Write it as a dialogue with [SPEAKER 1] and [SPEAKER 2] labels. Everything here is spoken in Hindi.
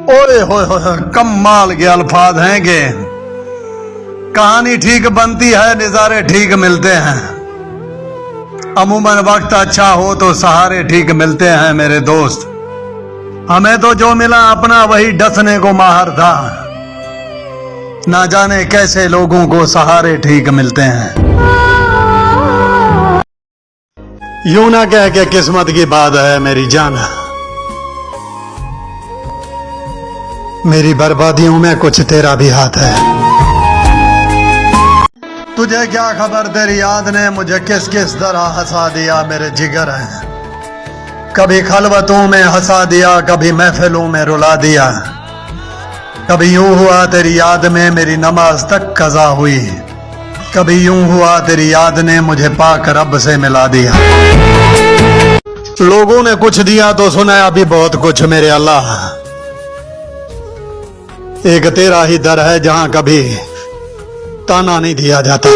[SPEAKER 1] ओए होए कमाल के अल्फाज हैं कि कहानी ठीक बनती है, नजारे ठीक मिलते हैं। अमूमन वक्त अच्छा हो तो सहारे ठीक मिलते हैं मेरे दोस्त। हमें तो जो मिला अपना वही डसने को माहिर था, ना जाने कैसे लोगों को सहारे ठीक मिलते हैं। यूं ना कह के किस्मत की बात है मेरी जान, मेरी बर्बादियों में कुछ तेरा भी हाथ है। तुझे क्या खबर तेरी याद ने मुझे किस किस तरह हंसा दिया मेरे जिगर है। कभी खलवतों में हंसा दिया, कभी महफिलों में रुला दिया। कभी यूं हुआ तेरी याद में मेरी नमाज तक कज़ा हुई, कभी यूं हुआ तेरी याद ने मुझे पाक रब से मिला दिया। लोगों ने कुछ दिया तो सुनाया भी बहुत कुछ मेरे अल्लाह। एक तेरा ही दर है जहां कभी ताना नहीं दिया जाता।